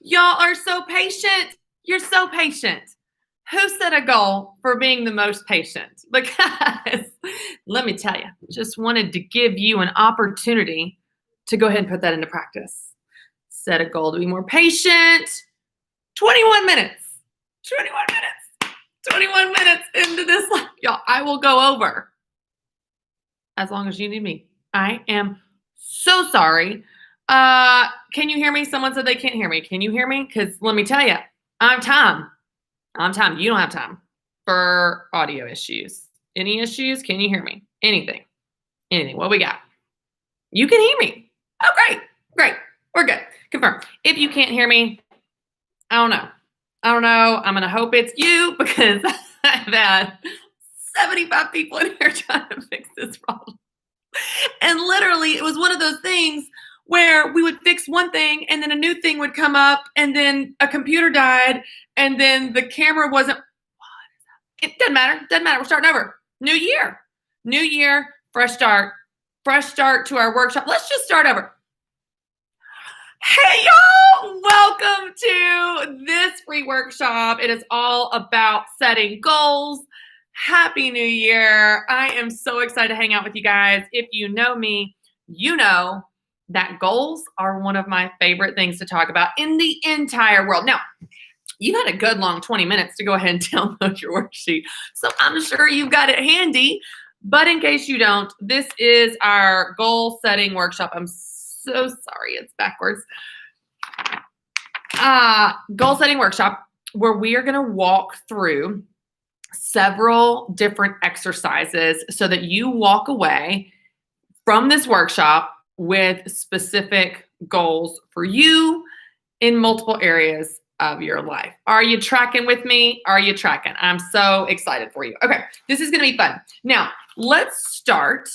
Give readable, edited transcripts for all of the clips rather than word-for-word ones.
Y'all are so patient. You're so patient. Who set a goal for being the most patient? Because let me tell you, just wanted to give you an opportunity to go ahead and put that into practice. Set a goal to be more patient. 21 minutes. 21 minutes. 21 minutes into this. Y'all, I will go over as long as you need me. I am so sorry. Can you hear me? Someone said they can't hear me. Can you hear me? Because let me tell you, I'm time. You don't have time for audio issues. Any issues? Can you hear me? Anything. What we got? You can hear me. Oh, great. We're good. Confirm. If you can't hear me, I don't know. I'm going to hope it's you because I've had 75 people in here trying to fix this problem. And literally, it was one of those things where we would fix one thing and then a new thing would come up and then a computer died and then the camera wasn't. It doesn't matter. We're starting over. New year, fresh start to our workshop. Let's just start over. Hey, y'all. Welcome to this free workshop. It is all about setting goals. Happy New Year. I am so excited to hang out with you guys. If you know me, you know that goals are one of my favorite things to talk about in the entire world. Now, you had a good long 20 minutes to go ahead and download your worksheet. So I'm sure you've got it handy. But in case you don't, this is our goal setting workshop. I'm so sorry, it's backwards. Goal setting workshop where we are going to walk through several different exercises so that you walk away from this workshop with specific goals for you in multiple areas of your life. Are you tracking with me? Are you tracking? I'm so excited for you. Okay, this is going to be fun. Now, let's start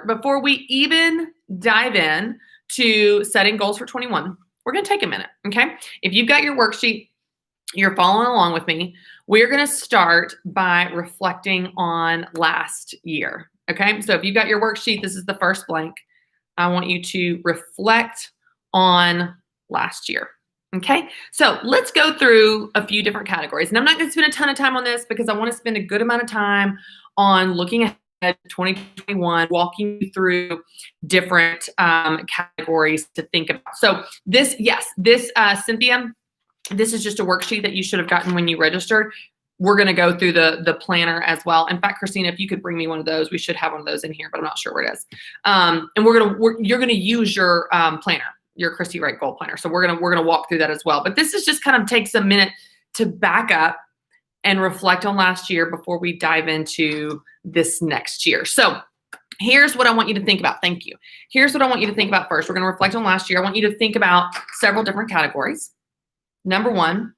before we even dive in to setting goals for 21. We're going to take a minute, okay? If you've got your worksheet, you're following along with me. We're going to start by reflecting on last year. Okay, so if you've got your worksheet, this is the first blank. I want you to reflect on last year. Okay, so let's go through a few different categories. And I'm not going to spend a ton of time on this because I want to spend a good amount of time on looking ahead to 2021, walking you through different categories to think about. So this, Cynthia, this is just a worksheet that you should have gotten when you registered. We're going to go through the planner as well. In fact, Christina, if you could bring me one of those, we should have one of those in here, but I'm not sure where it is. And you're going to use your planner, your Christy Wright goal planner. So we're going to walk through that as well. But this is just kind of takes a minute to back up and reflect on last year before we dive into this next year. So here's what I want you to think about. Thank you. Here's what I want you to think about first. We're going to reflect on last year. I want you to think about several different categories. Number one,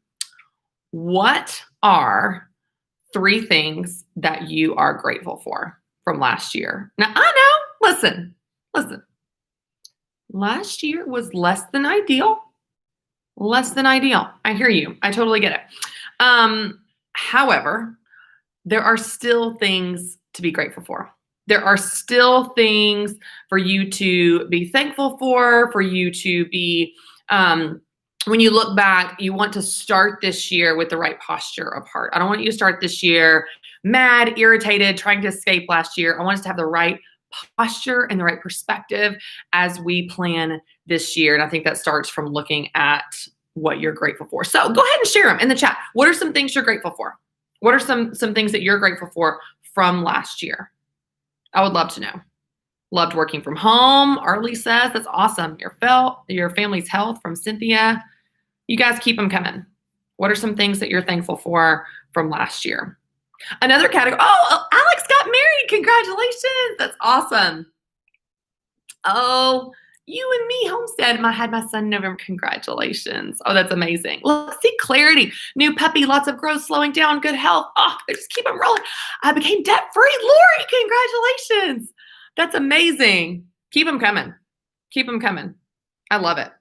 what are 3 things that you are grateful for from last year? Now, I know, listen. Last year was less than ideal. I hear you. I totally get it. However, there are still things to be grateful for. There are still things for you to be thankful for you to be, when you look back, you want to start this year with the right posture of heart. I don't want you to start this year mad, irritated, trying to escape last year. I want us to have the right posture and the right perspective as we plan this year. And I think that starts from looking at what you're grateful for. So go ahead and share them in the chat. What are some things you're grateful for? What are some things that you're grateful for from last year? I would love to know. Loved working from home, Arlie says. That's awesome. Your family's health from Cynthia. You guys keep them coming. What are some things that you're thankful for from last year? Another category. Oh, Alex got married. Congratulations. That's awesome. Oh, you and me, Homestead. I had my son in November. Congratulations. Oh, that's amazing. Look, see clarity. New puppy, lots of growth, slowing down, good health. Oh, just keep them rolling. I became debt-free. Lori, congratulations. That's amazing. Keep them coming. Keep them coming. I love it.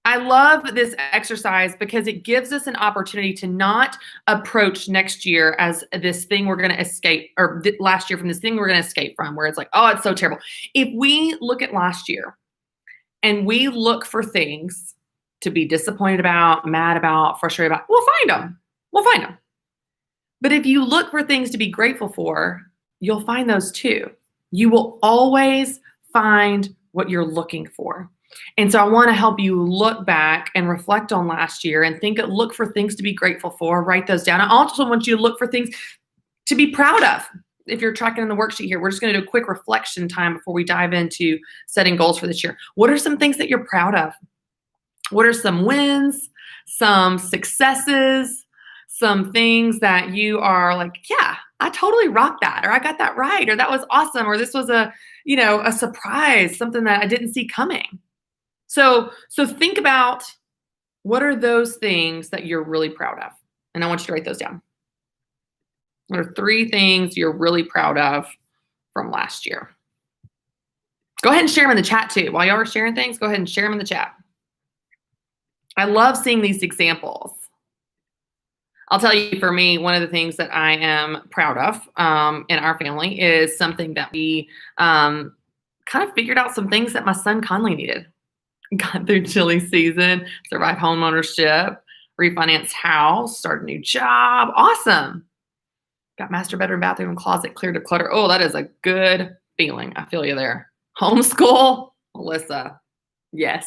I love this exercise because it gives us an opportunity to not approach next year as this thing we're going to escape, or last year from this thing we're going to escape from, where it's like, oh, it's so terrible. If we look at last year and we look for things to be disappointed about, mad about, frustrated about, we'll find them. We'll find them. But if you look for things to be grateful for, you'll find those too. You will always find what you're looking for. And so I want to help you look back and reflect on last year and look for things to be grateful for, write those down. I also want you to look for things to be proud of. If you're tracking in the worksheet here, we're just going to do a quick reflection time before we dive into setting goals for this year. What are some things that you're proud of? What are some wins, some successes, some things that you are like, yeah, I totally rocked that, or I got that right, or that was awesome, or this was a surprise, something that I didn't see coming. So think about what are those things that you're really proud of? And I want you to write those down. What are 3 things you're really proud of from last year? Go ahead and share them in the chat too. While y'all are sharing things, go ahead and share them in the chat. I love seeing these examples. I'll tell you, for me, one of the things that I am proud of in our family is something that we kind of figured out some things that my son Conley needed. Got through chili season, survived home ownership, refinanced house, started a new job. Awesome. Got master bedroom, bathroom, closet cleared of clutter. Oh, that is a good feeling. I feel you there. Homeschool, Melissa. Yes.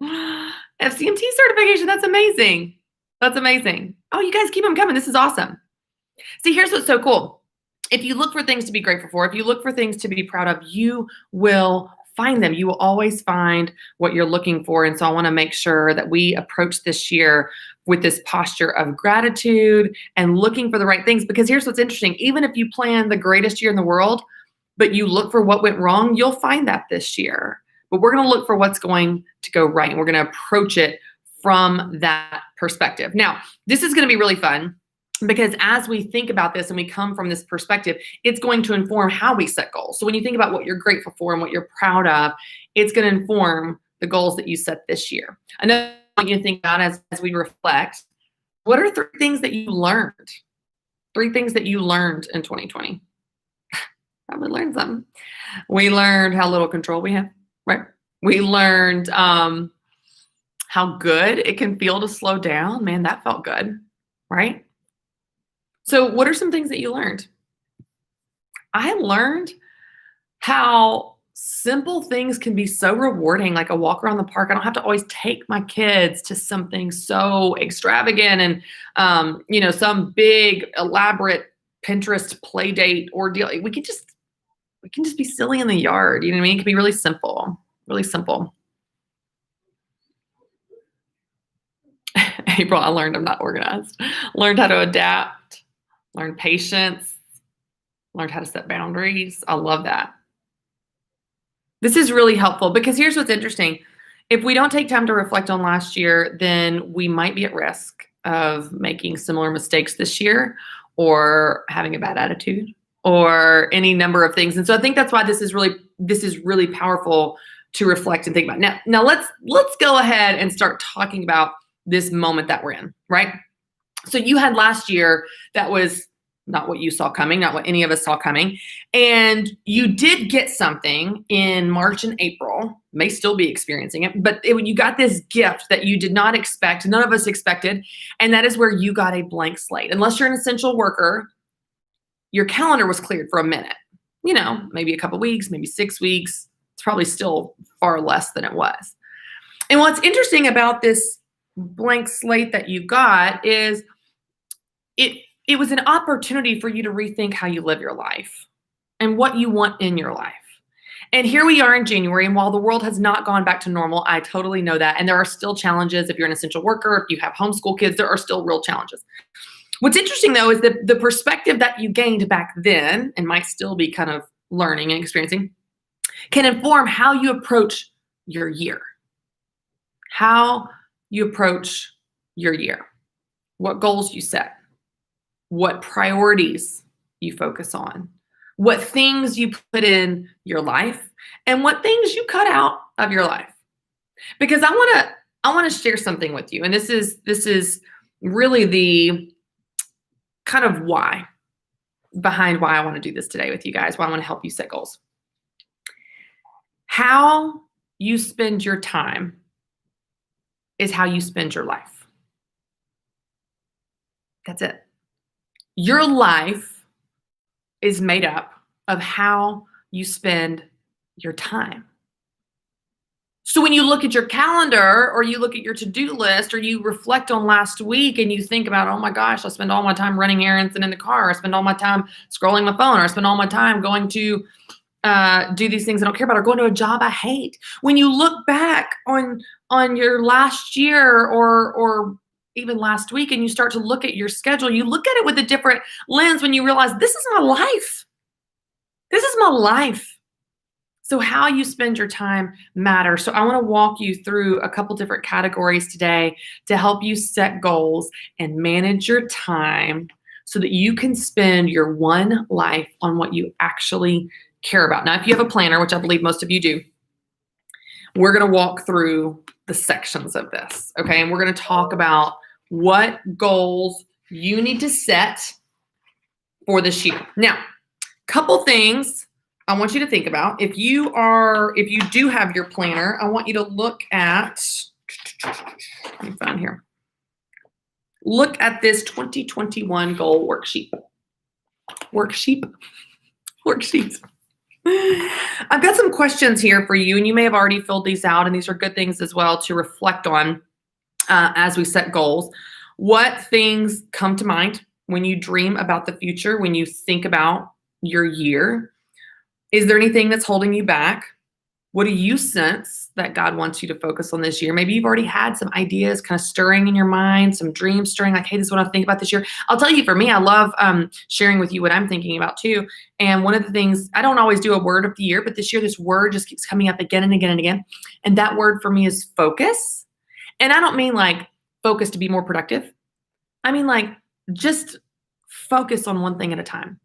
FCMT certification. That's amazing. That's amazing. Oh, you guys keep them coming. This is awesome. See, here's what's so cool. If you look for things to be grateful for, if you look for things to be proud of, you will find them. You will always find what you're looking for. And so I want to make sure that we approach this year with this posture of gratitude and looking for the right things. Because here's what's interesting. Even if you plan the greatest year in the world, but you look for what went wrong, you'll find that this year. But we're going to look for what's going to go right. And we're going to approach it from that perspective. Now, this is going to be really fun because as we think about this and we come from this perspective, it's going to inform how we set goals. So when you think about what you're grateful for and what you're proud of, it's going to inform the goals that you set this year. Another thing you think about as we reflect, what are 3 things that you learned? 3 things that you learned in 2020. Probably learned something. We learned how little control we have, right? We learned how good it can feel to slow down. Man, that felt good, right? So what are some things that you learned? I learned how simple things can be so rewarding, like a walk around the park. I don't have to always take my kids to something so extravagant and, some big, elaborate Pinterest play date ordeal. We can just be silly in the yard. You know what I mean? It can be really simple, really simple. April, I learned I'm not organized. Learned how to adapt, learned patience, learned how to set boundaries. I love that. This is really helpful because here's what's interesting. If we don't take time to reflect on last year, then we might be at risk of making similar mistakes this year or having a bad attitude or any number of things. And so I think that's why this is really powerful to reflect and think about. Now let's go ahead and start talking about this moment that we're in, right? So you had last year that was not what you saw coming, not what any of us saw coming. And you did get something in March and April, may still be experiencing it, but you got this gift that you did not expect, none of us expected. And that is where you got a blank slate. Unless you're an essential worker, your calendar was cleared for a minute, maybe a couple weeks, maybe 6 weeks. It's probably still far less than it was. And what's interesting about this blank slate that you got is it was an opportunity for you to rethink how you live your life and what you want in your life. And here we are in January, and while the world has not gone back to normal, I totally know that. And there are still challenges. If you're an essential worker, if you have homeschool kids, there are still real challenges. What's interesting, though, is that the perspective that you gained back then, and might still be kind of learning and experiencing, can inform how you approach your year. How you approach your year. What goals you set. What priorities you focus on. What things you put in your life. And what things you cut out of your life. Because I want to share something with you. And this is really the kind of why behind why I want to do this today with you guys, why I want to help you set goals. How you spend your time is how you spend your life. That's it. Your life is made up of how you spend your time. So when you look at your calendar or you look at your to-do list or you reflect on last week and you think about, oh my gosh, I spend all my time running errands and in the car. I spend all my time scrolling my phone, or I spend all my time going to do these things I don't care about, or going to a job I hate. When you look back on your last year or even last week and you start to look at your schedule, you look at it with a different lens when you realize this is my life. This is my life. So how you spend your time matters. So I want to walk you through a couple different categories today to help you set goals and manage your time so that you can spend your one life on what you actually care about. Now, if you have a planner, which I believe most of you do, we're going to walk through the sections of this, okay? And we're going to talk about what goals you need to set for this year. Now, couple things I want you to think about. If you do have your planner, I want you to look at, let me find here. Look at this 2021 goal worksheet. Worksheets. I've got some questions here for you, and you may have already filled these out, and these are good things as well to reflect on as we set goals. What things come to mind when you dream about the future, when you think about your year? Is there anything that's holding you back? What do you sense that God wants you to focus on this year? Maybe you've already had some ideas kind of stirring in your mind, some dreams stirring, like, hey, this is what I think about this year. I'll tell you, for me, I love sharing with you what I'm thinking about too. And one of the things, I don't always do a word of the year, but this year, this word just keeps coming up again and again and again. And that word for me is focus. And I don't mean like focus to be more productive. I mean like just focus on one thing at a time.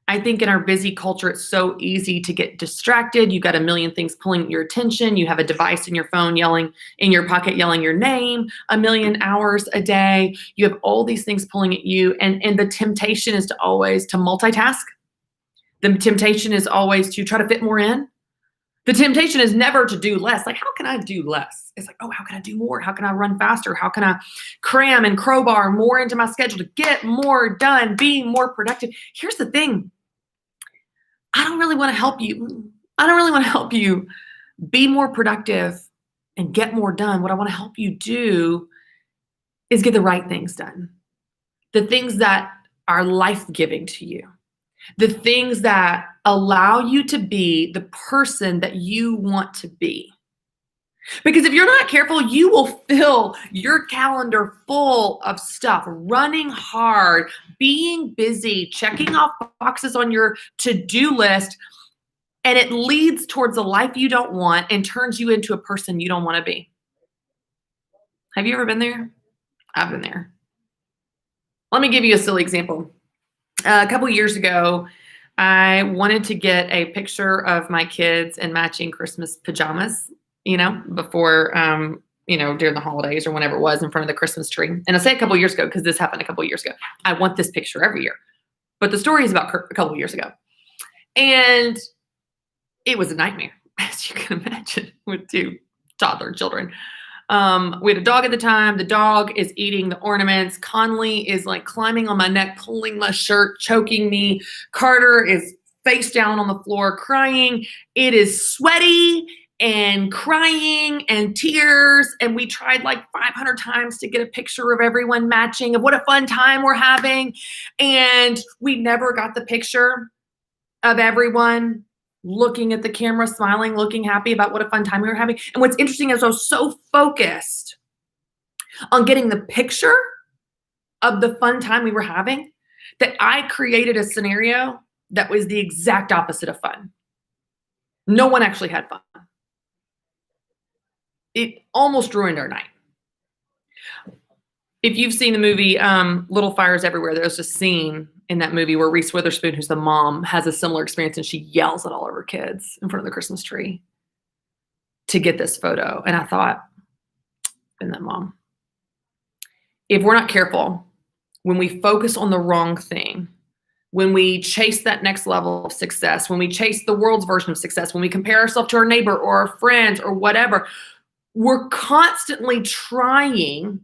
I think in our busy culture, it's so easy to get distracted. You've got a million things pulling your attention. You have a device in your phone in your pocket yelling your name a million hours a day. You have all these things pulling at you. And the temptation is to always to multitask. The temptation is always to try to fit more in. The temptation is never to do less. Like, how can I do less? It's like, oh, how can I do more? How can I run faster? How can I cram and crowbar more into my schedule to get more done, be more productive? Here's the thing. I don't really want to help you. I don't really want to help you be more productive and get more done. What I want to help you do is get the right things done. The things that are life-giving to you. The things that allow you to be the person that you want to be. Because if you're not careful, you will fill your calendar full of stuff, running hard, being busy, checking off boxes on your to-do list, and it leads towards a life you don't want and turns you into a person you don't want to be. Have you ever been there? I've been there. Let me give you a silly example. A couple years ago, I wanted to get a picture of my kids in matching Christmas pajamas, before, during the holidays or whenever it was, in front of the Christmas tree. And I say a couple years ago because this happened a couple years ago. I want this picture every year. But the story is about a couple years ago. And it was a nightmare, as you can imagine, with two toddler children. We had a dog at the time. The dog is eating the ornaments. Conley is like climbing on my neck, pulling my shirt, choking me. Carter is face down on the floor, crying. It is sweaty and crying and tears. And we tried like 500 times to get a picture of everyone matching, of what a fun time we're having. And we never got the picture of everyone looking at the camera, smiling, looking happy about what a fun time we were having. And what's interesting is I was so focused on getting the picture of the fun time we were having that I created a scenario that was the exact opposite of fun. No one actually had fun. It almost ruined our night. If you've seen the movie Little Fires Everywhere, there's a scene in that movie where Reese Witherspoon, who's the mom, has a similar experience, and she yells at all of her kids in front of the Christmas tree to get this photo. And I thought, been that mom. If we're not careful, when we focus on the wrong thing, when we chase that next level of success, when we chase the world's version of success, when we compare ourselves to our neighbor or our friends or whatever, we're constantly trying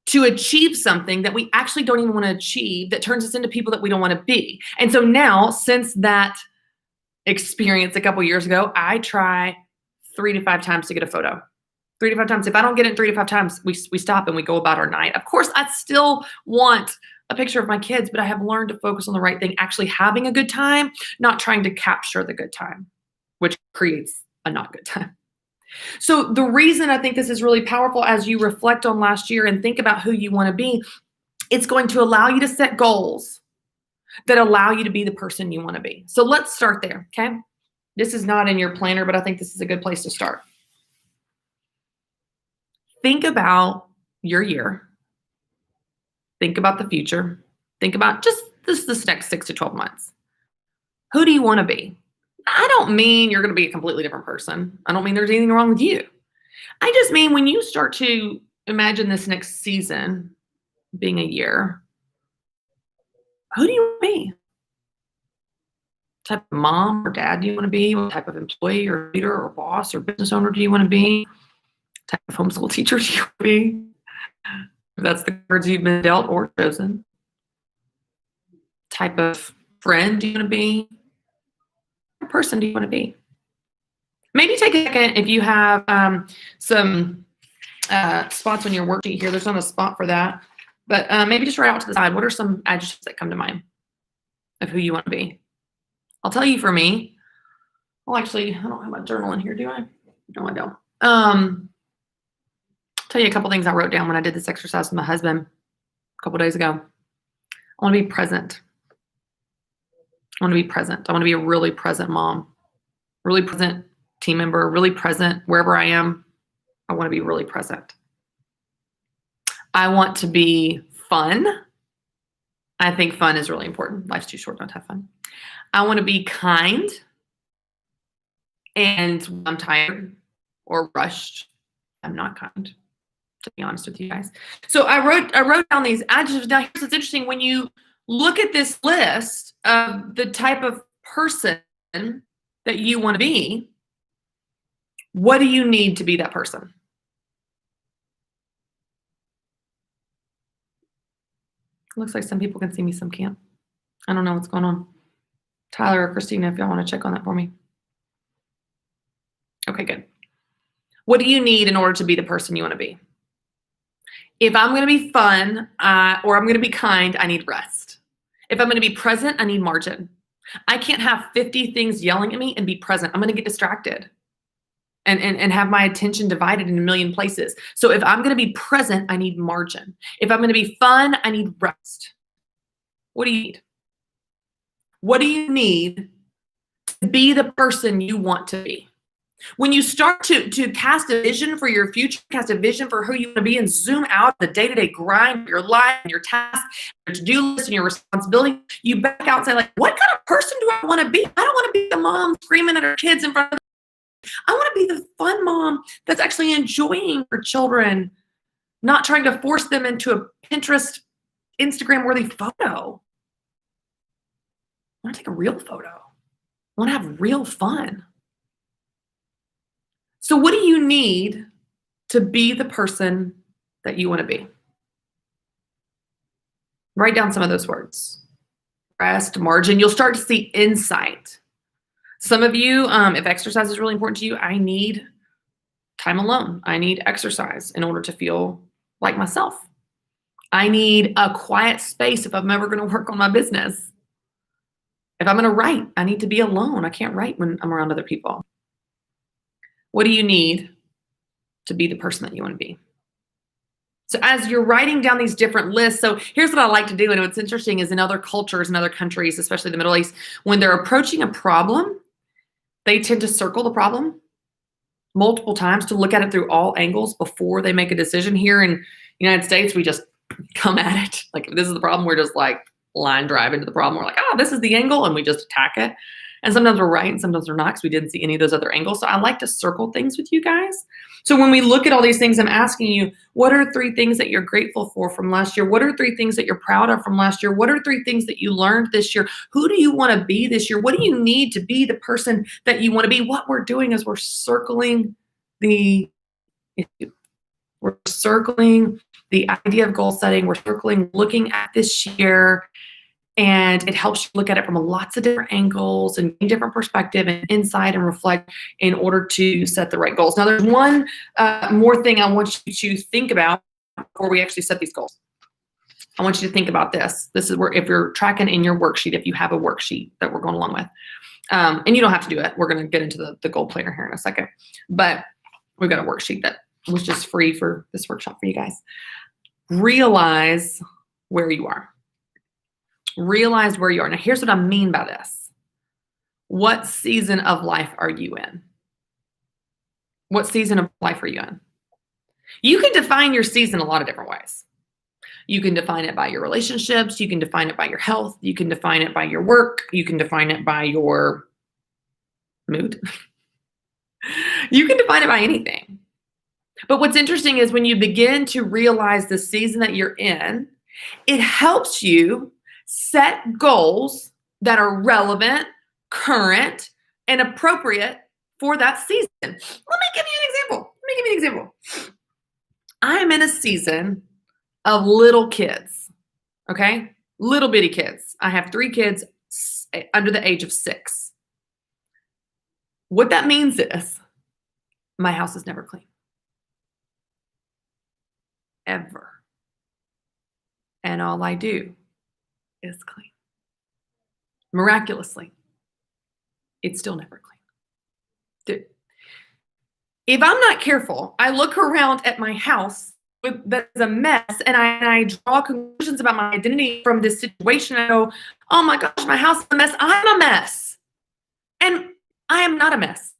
to achieve something that we actually don't even want to achieve, that turns us into people that we don't want to be. And so now, since that experience a couple years ago, I try 3 to 5 times to get a photo. 3 to 5 times. If I don't get it 3 to 5 times, we stop and we go about our night. Of course, I still want a picture of my kids, but I have learned to focus on the right thing, actually having a good time, not trying to capture the good time, which creates a not good time. So the reason I think this is really powerful as you reflect on last year and think about who you want to be, it's going to allow you to set goals that allow you to be the person you want to be. So let's start there, okay? This is not in your planner, but I think this is a good place to start. Think about your year. Think about the future. Think about just this next 6 to 12 months. Who do you want to be? I don't mean you're going to be a completely different person. I don't mean there's anything wrong with you. I just mean when you start to imagine this next season being a year, who do you want to be? What type of mom or dad do you want to be? What type of employee or leader or boss or business owner do you want to be? What type of homeschool teacher do you want to be? If that's the cards you've been dealt or chosen. What type of friend do you want to be? What person do you want to be? Maybe take a second if you have some spots on your worksheet here. There's not a spot for that. But maybe just write out to the side. What are some adjectives that come to mind of who you want to be? I'll tell you for me. Well, actually, I don't have my journal in here, do I? No, I don't. Tell you a couple things I wrote down when I did this exercise with my husband a couple days ago. I want to be present. I want to be present. I want to be a really present mom, really present team member, really present wherever I am. I want to be really present. I want to be fun. I think fun is really important. Life's too short not to have fun. I want to be kind. And when I'm tired or rushed, I'm not kind, to be honest with you guys. So I wrote down these adjectives. Now, here's what's interesting. When you look at this list of the type of person that you want to be, what do you need to be that person? Looks like some people can see me, some can't. I don't know what's going on. Tyler or Christina, if y'all want to check on that for me. Okay, good. What do you need in order to be the person you want to be? If I'm going to be fun or I'm going to be kind, I need rest. If I'm going to be present, I need margin. I can't have 50 things yelling at me and be present. I'm going to get distracted and have my attention divided in a million places. So if I'm going to be present, I need margin. If I'm going to be fun, I need rest. What do you need? What do you need to be the person you want to be? When you start to cast a vision for your future, cast a vision for who you want to be and zoom out the day-to-day grind of your life and your tasks, your to-do list and your responsibility, you back out and say, like, what kind of person do I want to be? I don't want to be the mom screaming at her kids in front of them. I want to be the fun mom that's actually enjoying her children, not trying to force them into a Pinterest, Instagram-worthy photo. I want to take a real photo. I want to have real fun. So what do you need to be the person that you want to be? Write down some of those words. Rest, margin. You'll start to see insight. Some of you, if exercise is really important to you, I need time alone. I need exercise in order to feel like myself. I need a quiet space if I'm ever going to work on my business. If I'm going to write, I need to be alone. I can't write when I'm around other people. What do you need to be the person that you want to be? So as you're writing down these different lists, so here's what I like to do, and what's interesting is in other cultures and other countries, especially the Middle East, when they're approaching a problem, they tend to circle the problem multiple times to look at it through all angles before they make a decision. Here in the United States, we just come at it. Like, if this is the problem, we're just like line drive into the problem. We're like, oh, this is the angle, and we just attack it. And sometimes we're right and sometimes we're not because we didn't see any of those other angles. So I like to circle things with you guys. So when we look at all these things, I'm asking you, what are 3 things that you're grateful for from last year? What are 3 things that you're proud of from last year? What are 3 things that you learned this year? Who do you want to be this year? What do you need to be the person that you want to be? What we're doing is we're circling the We're circling the idea of goal setting. We're circling looking at this year, and it helps you look at it from lots of different angles and different perspective and insight and reflect in order to set the right goals. Now, there's one more thing I want you to think about before we actually set these goals. I want you to think about this. This is where, if you're tracking in your worksheet, if you have a worksheet that we're going along with, and you don't have to do it. We're going to get into the goal planner here in a second, but we've got a worksheet that was just free for this workshop for you guys. Realize where you are. Realize where you are. Now, here's what I mean by this. What season of life are you in? What season of life are you in? You can define your season a lot of different ways. You can define it by your relationships. You can define it by your health. You can define it by your work. You can define it by your mood. You can define it by anything. But what's interesting is when you begin to realize the season that you're in, it helps you set goals that are relevant, current, and appropriate for that season. Let me give you an example. I'm in a season of little kids, okay? Little bitty kids. I have 3 kids under the age of 6. What that means is my house is never clean. Ever. And all I do is clean. Miraculously, it's still never clean. Dude, if I'm not careful, I look around at my house that's a mess, and I draw conclusions about my identity from this situation. I go, oh my gosh, my house is a mess. I'm a mess. And I am not a mess.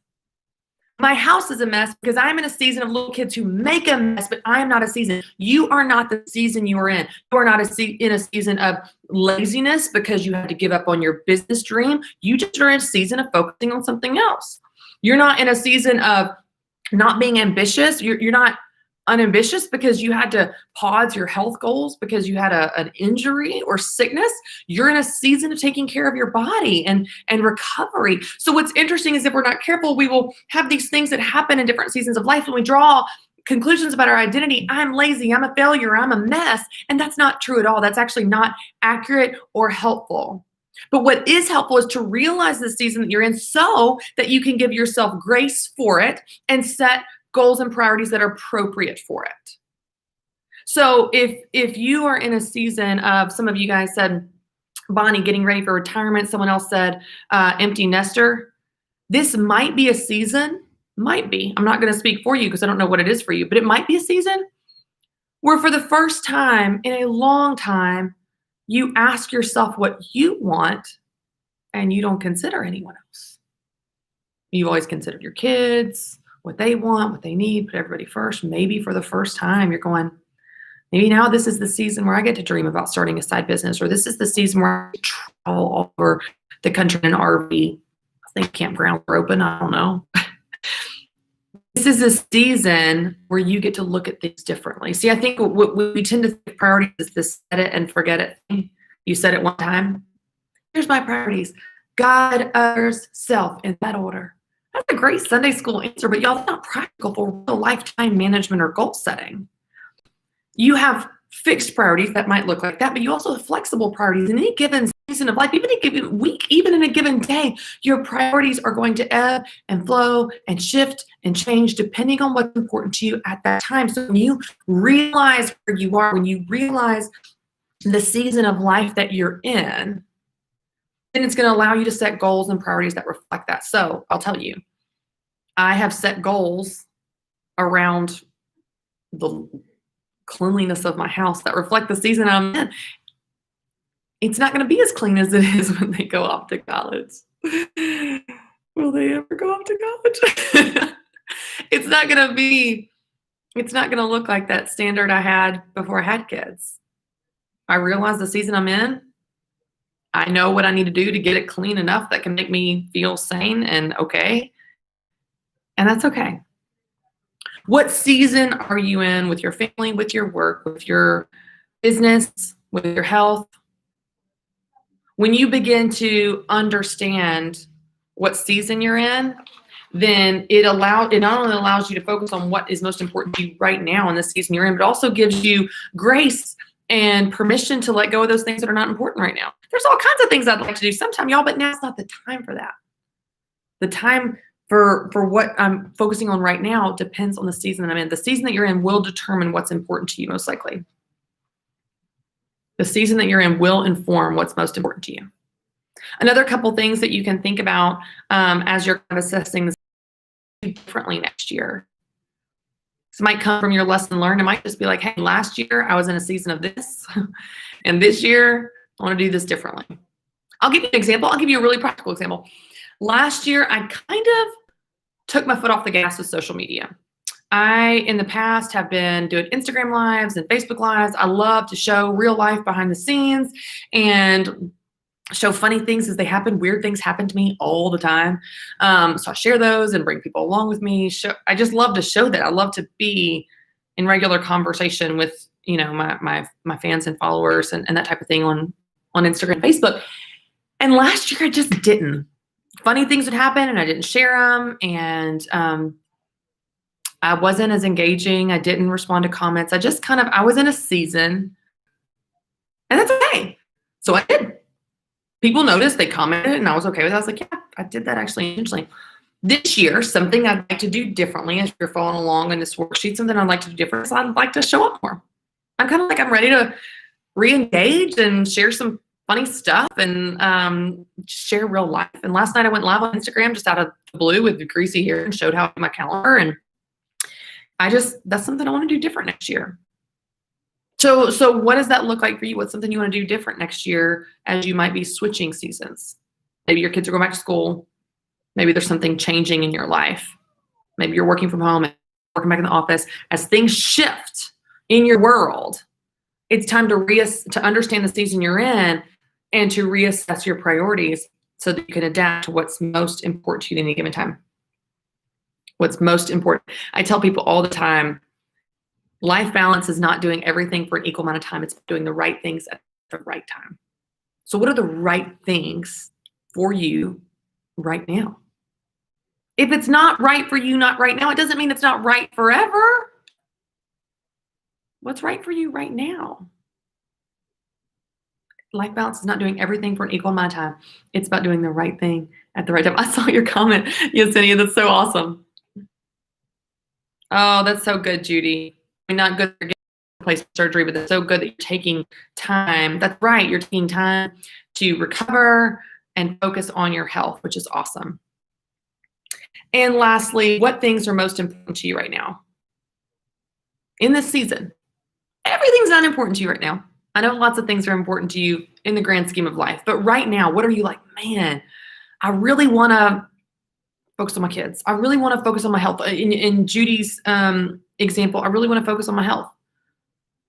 My house is a mess because I'm in a season of little kids who make a mess, but I am not a season. You are not the season you are in. You are not in a season of laziness because you had to give up on your business dream. You just are in a season of focusing on something else. You're not in a season of not being ambitious. You're not unambitious because you had to pause your health goals because you had an injury or sickness. You're in a season of taking care of your body and recovery. So what's interesting is if we're not careful, we will have these things that happen in different seasons of life, and we draw conclusions about our identity. I'm lazy, I'm a failure, I'm a mess. And that's not true at all. That's actually not accurate or helpful. But what is helpful is to realize the season that you're in so that you can give yourself grace for it and set goals and priorities that are appropriate for it. So if you are in a season of, some of you guys said, Bonnie, getting ready for retirement. Someone else said, empty nester. This might be a season, might be. I'm not going to speak for you because I don't know what it is for you, but it might be a season where for the first time in a long time, you ask yourself what you want and you don't consider anyone else. You've always considered your kids, what they want, what they need, put everybody first. Maybe for the first time, you're going, maybe now this is the season where I get to dream about starting a side business, or this is the season where I travel all over the country in an RV. I think campgrounds are open. I don't know. This is a season where you get to look at things differently. See, I think what we tend to think priorities is this set it and forget it thing. You said it one time. Here's my priorities. God, others, self, in that order. That's a great Sunday school answer, but y'all, that's not practical for real lifetime management or goal setting. You have fixed priorities that might look like that, but you also have flexible priorities. In any given season of life, even in a given week, even in a given day, your priorities are going to ebb and flow and shift and change depending on what's important to you at that time. So when you realize where you are, when you realize the season of life that you're in, then it's going to allow you to set goals and priorities that reflect that. So I'll tell you, I have set goals around the cleanliness of my house that reflect the season I'm in. It's not going to be as clean as it is when they go off to college. Will they ever go off to college? It's not going to look like that standard I had before I had kids. I realize the season I'm in, I know what I need to do to get it clean enough that can make me feel sane and okay. And that's okay. What season are you in with your family, with your work, with your business, with your health? When you begin to understand what season you're in, then it not only allows you to focus on what is most important to you right now in the season you're in, but also gives you grace and permission to let go of those things that are not important right now. There's all kinds of things I'd like to do sometime, y'all, but now's not the time for that. The time for what I'm focusing on right now depends on the season that I'm in. The season that you're in will determine what's important to you, most likely. The season that you're in will inform what's most important to you. Another couple things that you can think about as you're kind of assessing this differently next year. This might come from your lesson learned. It might just be like, hey, last year I was in a season of this, and this year I want to do this differently. I'll give you an example. I'll give you a really practical example. Last year, I kind of took my foot off the gas with social media. I, in the past, have been doing Instagram lives and Facebook lives. I love to show real life behind the scenes and show funny things as they happen. Weird things happen to me all the time. So I share those and bring people along with me. I just love to show that. I love to be in regular conversation with, my fans and followers and that type of thing on Instagram and Facebook. And last year I just didn't. Funny things would happen and I didn't share them. And I wasn't as engaging. I didn't respond to comments. I was in a season, and that's okay. So I did. People noticed, they commented, and I was okay with it. I was like, yeah, I did that actually intentionally. This year, something I'd like to do differently as you're following along in this worksheet, something I'd like to do different is I'd like to show up more. I'm kind of like, I'm ready to re-engage and share some funny stuff and share real life. And last night I went live on Instagram just out of the blue with greasy hair and showed how my calendar. And that's something I want to do different next year. So what does that look like for you? What's something you want to do different next year as you might be switching seasons? Maybe your kids are going back to school. Maybe there's something changing in your life. Maybe you're working from home and working back in the office. As things shift in your world, it's time to understand the season you're in and to reassess your priorities so that you can adapt to what's most important to you at any given time. What's most important. I tell people all the time, life balance is not doing everything for an equal amount of time. It's doing the right things at the right time. So what are the right things for you right now? If it's not right for you, not right now, it doesn't mean it's not right forever. What's right for you right now? Life balance is not doing everything for an equal amount of time. It's about doing the right thing at the right time. I saw your comment, Yesenia. That's so awesome. Oh, that's so good, Judy. I mean, not good for getting replacement surgery, but it's so good that you're taking time. That's right. You're taking time to recover and focus on your health, which is awesome. And lastly, what things are most important to you right now? In this season, everything's not important to you right now. I know lots of things are important to you in the grand scheme of life, but right now, what are you like, man, I really want to focus on my kids. I really want to focus on my health. In Judy's example, I really want to focus on my health.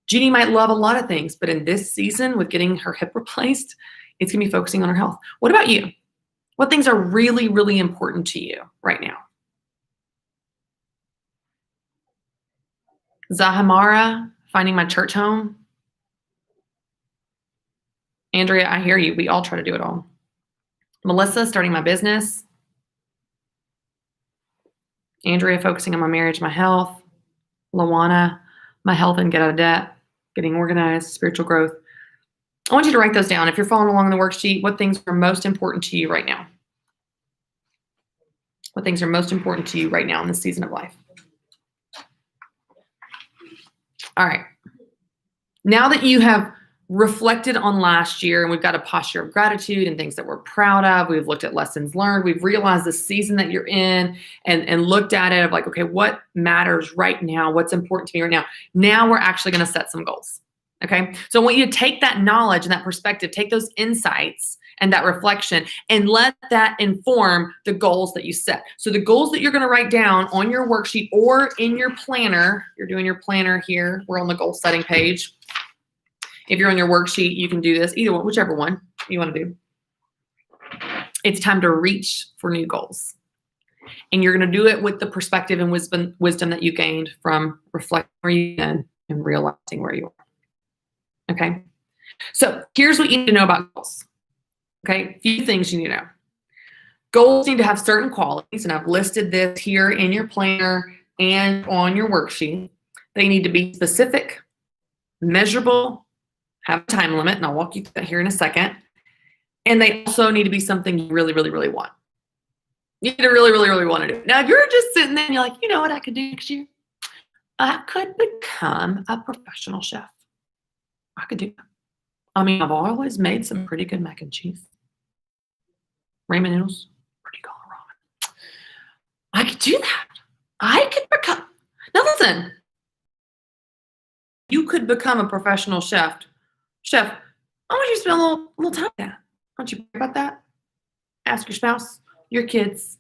Judy might love a lot of things, but in this season with getting her hip replaced, it's going to be focusing on her health. What about you? What things are really, really important to you right now? Zahamara, finding my church home. Andrea, I hear you. We all try to do it all. Melissa, starting my business. Andrea, focusing on my marriage, my health. Lawana, my health and get out of debt, getting organized, spiritual growth. I want you to write those down. If you're following along in the worksheet, what things are most important to you right now? What things are most important to you right now in this season of life? All right. Now that you have reflected on last year and we've got a posture of gratitude and things that we're proud of, we've looked at lessons learned, we've realized the season that you're in and looked at it of like, okay, what matters right now? What's important to me right now? Now we're actually going to set some goals. Okay. So I want you to take that knowledge and that perspective, take those insights and that reflection and let that inform the goals that you set. So the goals that you're going to write down on your worksheet or in your planner, you're doing your planner here. We're on the goal setting page. If you're on your worksheet, you can do this, either one, whichever one you want to do. It's time to reach for new goals. And you're going to do it with the perspective and wisdom that you gained from reflecting where you've been and realizing where you are. Okay? So here's what you need to know about goals. Okay? A few things you need to know. Goals need to have certain qualities, and I've listed this here in your planner and on your worksheet. They need to be specific, measurable, have a time limit, and I'll walk you through that here in a second. And they also need to be something you really, really, really want. You need to really, really, really want to do it. Now, if you're just sitting there and you're like, you know what I could do next year? I could become a professional chef. I could do that. I mean, I've always made some pretty good mac and cheese. Ramen noodles, pretty good ramen. I could do that. I could become. Now listen, you could become a professional chef. Chef, I want you to spend a little time with that. Why don't you pray about that? Ask your spouse, your kids.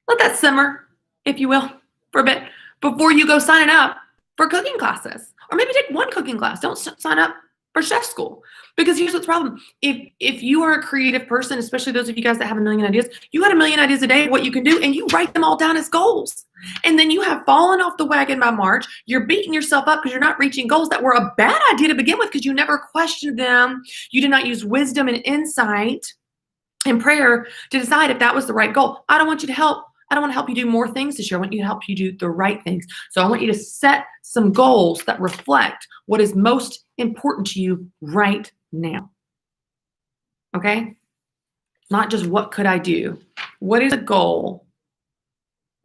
Let that simmer, if you will, for a bit before you go signing up for cooking classes. Or maybe take one cooking class. Don't sign up for chef school. Because here's what's the problem. If you are a creative person, especially those of you guys that have a million ideas, you got a million ideas a day of what you can do, and you write them all down as goals. And then you have fallen off the wagon by March. You're beating yourself up because you're not reaching goals that were a bad idea to begin with because you never questioned them. You did not use wisdom and insight and prayer to decide if that was the right goal. I don't want you to help. I don't want to help you do more things this year. I want you to help you do the right things. So I want you to set some goals that reflect what is most important to you right now. Okay? Not just what could I do? What is a goal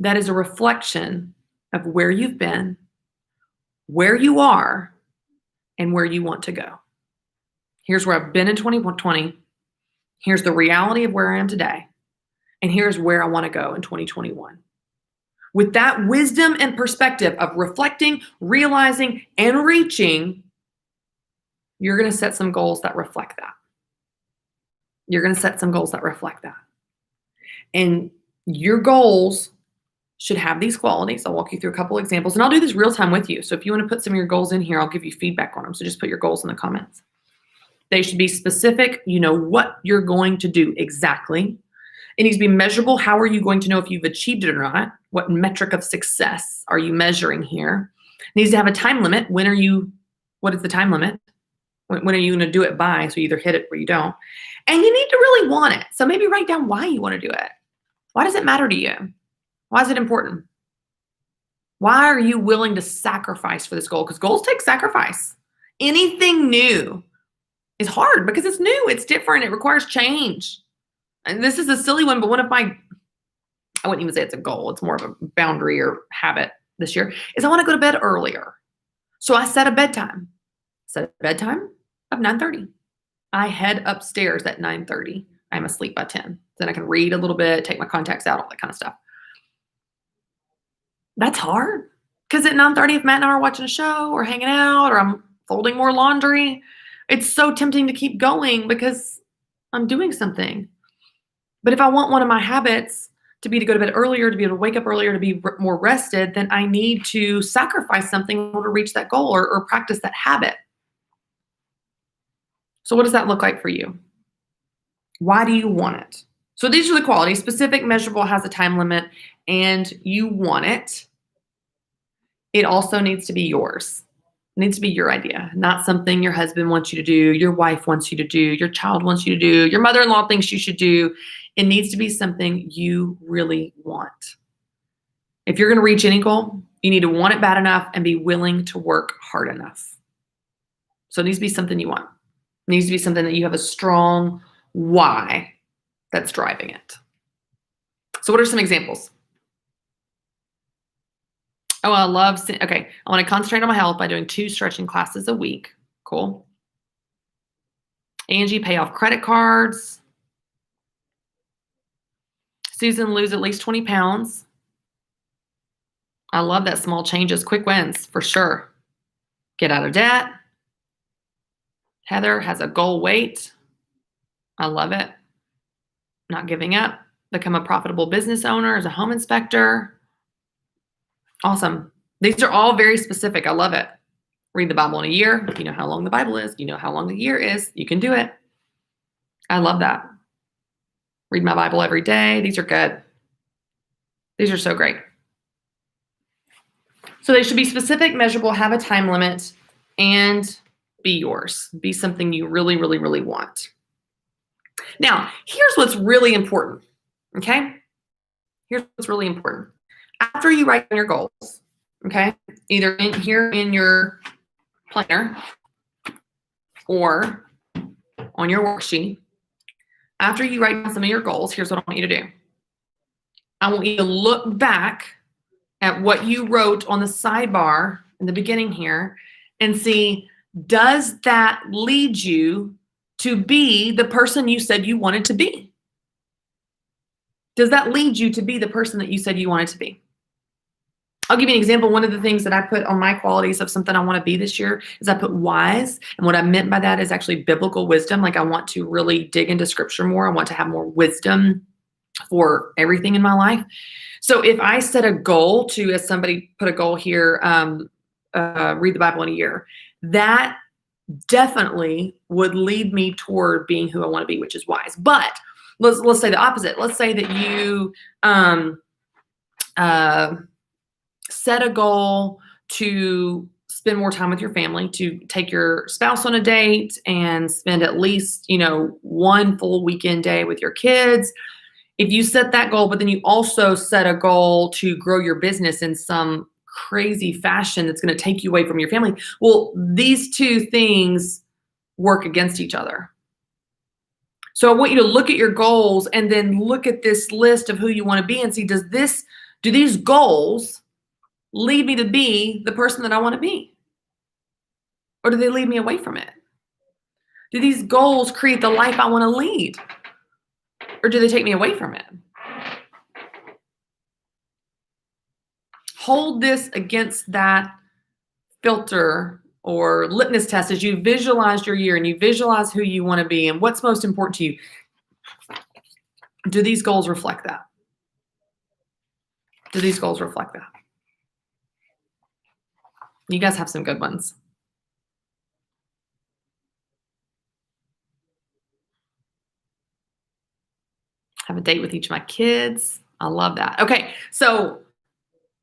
that is a reflection of where you've been, where you are, and where you want to go? Here's where I've been in 2020. Here's the reality of where I am today. And here's where I want to go in 2021. With that wisdom and perspective of reflecting, realizing, and reaching, you're going to set some goals that reflect that. You're going to set some goals that reflect that. And your goals should have these qualities. I'll walk you through a couple examples, and I'll do this real time with you. So if you want to put some of your goals in here, I'll give you feedback on them. So just put your goals in the comments. They should be specific. You know what you're going to do exactly. It needs to be measurable. How are you going to know if you've achieved it or not? What metric of success are you measuring here? It needs to have a time limit. What is the time limit? When are you going to do it by? So you either hit it or you don't. And you need to really want it. So maybe write down why you want to do it. Why does it matter to you? Why is it important? Why are you willing to sacrifice for this goal? Because goals take sacrifice. Anything new is hard because it's new. It's different. It requires change. And this is a silly one, but I wouldn't even say it's a goal. It's more of a boundary or habit this year, is I want to go to bed earlier. So I set a bedtime. Set a bedtime of 9:30. I head upstairs at 9:30. I'm asleep by 10. Then I can read a little bit, take my contacts out, all that kind of stuff. That's hard. Because at 9:30, if Matt and I are watching a show or hanging out or I'm folding more laundry, it's so tempting to keep going because I'm doing something. But if I want one of my habits to be to go to bed earlier, to be able to wake up earlier, to be more rested, then I need to sacrifice something in order to reach that goal or practice that habit. So what does that look like for you? Why do you want it? So these are the qualities. Specific, measurable, has a time limit, and you want it. It also needs to be yours. It needs to be your idea, not something your husband wants you to do, your wife wants you to do, your child wants you to do, your mother-in-law thinks you should do. It needs to be something you really want. If you're going to reach any goal, you need to want it bad enough and be willing to work hard enough. So it needs to be something you want. It needs to be something that you have a strong why that's driving it. So what are some examples? Oh, I want to concentrate on my health by doing 2 stretching classes a week. Cool. Angie, pay off credit cards. Susan, lose at least 20 pounds. I love that. Small changes, quick wins, for sure. Get out of debt. Heather has a goal weight. I love it. Not giving up. Become a profitable business owner as a home inspector. Awesome. These are all very specific. I love it. Read the Bible in a year. You know how long the Bible is. You know how long the year is. You can do it. I love that. Read my Bible every day. These are good. These are so great. So they should be specific, measurable, have a time limit, and be yours. Be something you really, really, really want. Now, here's what's really important. Okay? Here's what's really important. After you write down your goals, okay, either here in your planner or on your worksheet, after you write down some of your goals, here's what I want you to do. I want you to look back at what you wrote on the sidebar in the beginning here and see, does that lead you to be the person you said you wanted to be? Does that lead you to be the person that you said you wanted to be? I'll give you an example. One of the things that I put on my qualities of something I want to be this year is I put wise. And what I meant by that is actually biblical wisdom. Like I want to really dig into scripture more. I want to have more wisdom for everything in my life. So if I set a goal to, as somebody put a goal here, read the Bible in a year, that definitely would lead me toward being who I want to be, which is wise. But let's say the opposite. Let's say that you set a goal to spend more time with your family, to take your spouse on a date and spend at least, one full weekend day with your kids. If you set that goal, but then you also set a goal to grow your business in some crazy fashion that's going to take you away from your family, well, these two things work against each other. So I want you to look at your goals and then look at this list of who you want to be and see, do these goals lead me to be the person that I want to be? Or do they lead me away from it? Do these goals create the life I want to lead? Or do they take me away from it? Hold this against that filter or litmus test as you visualize your year and you visualize who you want to be and what's most important to you. Do these goals reflect that? Do these goals reflect that? You guys have some good ones. Have a date with each of my kids. I love that. Okay, so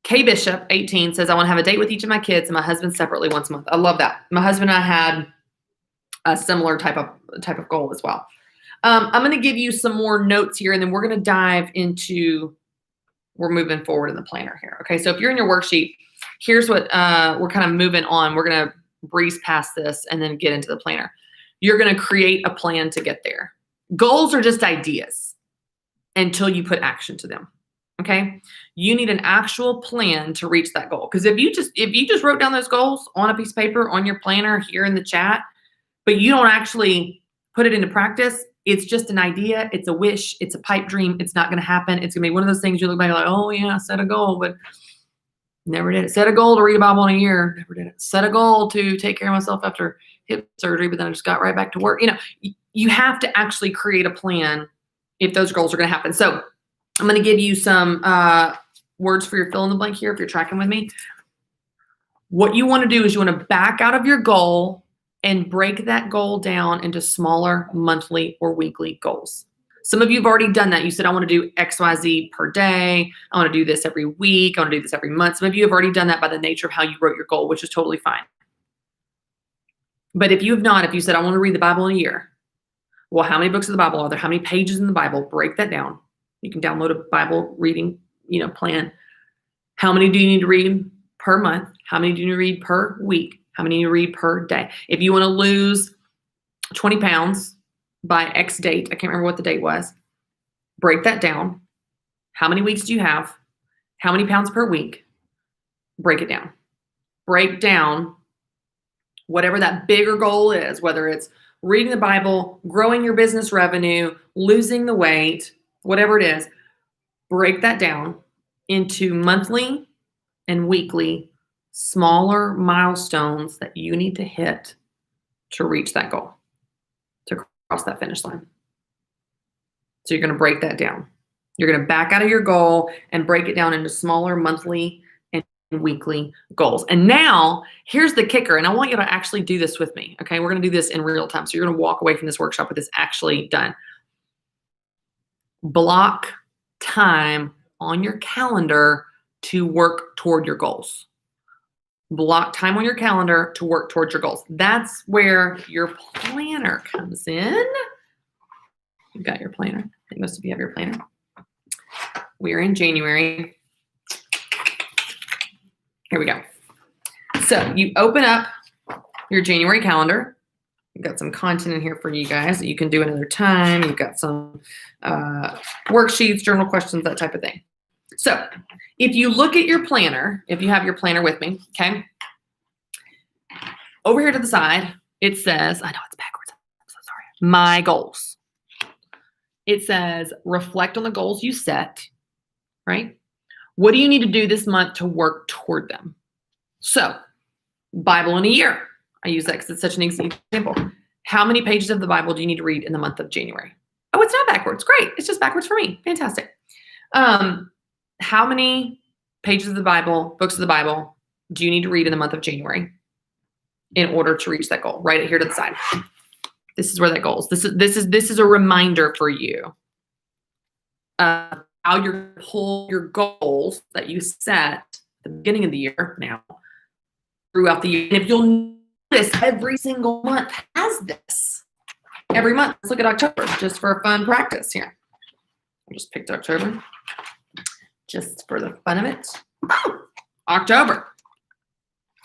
K Bishop 18 says, I want to have a date with each of my kids and my husband separately once a month. I love that. My husband and I had a similar type of goal as well. I'm going to give you some more notes here, and then we're going to dive into, we're moving forward in the planner here. Okay, so if you're in your worksheet, here's what we're kind of moving on. We're going to breeze past this and then get into the planner. You're going to create a plan to get there. Goals are just ideas until you put action to them. Okay, you need an actual plan to reach that goal. Because if you just wrote down those goals on a piece of paper on your planner here in the chat, but you don't actually put it into practice, it's just an idea. It's a wish. It's a pipe dream. It's not going to happen. It's going to be one of those things you look back like, oh yeah, I set a goal, but never did it. Set a goal to read a Bible in a year. Never did it. Set a goal to take care of myself after hip surgery, but then I just got right back to work. You have to actually create a plan if those goals are going to happen. So I'm going to give you some words for your fill in the blank here if you're tracking with me. What you want to do is you want to back out of your goal and break that goal down into smaller monthly or weekly goals. Some of you have already done that. You said, I want to do XYZ per day. I want to do this every week. I want to do this every month. Some of you have already done that by the nature of how you wrote your goal, which is totally fine. But if you have not, if you said, I want to read the Bible in a year, well, how many books of the Bible are there? How many pages in the Bible? Break that down. You can download a Bible reading, plan. How many do you need to read per month? How many do you need to read per week? How many do you need to read per day? If you want to lose 20 pounds by X date, I can't remember what the date was, break that down. How many weeks do you have? How many pounds per week? Break it down. Break down whatever that bigger goal is, whether it's reading the Bible, growing your business revenue, losing the weight, whatever it is, break that down into monthly and weekly smaller milestones that you need to hit to reach that goal, to cross that finish line. So you're going to break that down. You're going to back out of your goal and break it down into smaller monthly and weekly goals. And now here's the kicker. And I want you to actually do this with me. Okay. We're going to do this in real time. So you're going to walk away from this workshop with this actually done. Block time on your calendar to work toward your goals. Block time on your calendar to work towards your goals. That's where your planner comes in. You've got your planner. Most of you have your planner. We're in January. Here we go. So you open up your January calendar. You've got some content in here for you guys that you can do another time. You've got some worksheets, journal questions, that type of thing. So if you look at your planner, if you have your planner with me, okay, over here to the side, it says, I know it's backwards. I'm so sorry. My goals. It says, reflect on the goals you set, right? What do you need to do this month to work toward them? So, Bible in a year. I use that because it's such an easy example. How many pages of the Bible do you need to read in the month of January? Oh, it's not backwards. Great. It's just backwards for me. Fantastic. How many pages of the Bible, books of the Bible, do you need to read in the month of January in order to reach that goal? Write it here to the side. This is where that goal is. This is a reminder for you. How you pull your goals that you set at the beginning of the year now throughout the year. And if you'll notice, every single month has this. Every month. Let's look at October just for a fun practice here. I just picked October just for the fun of it. Oh, October.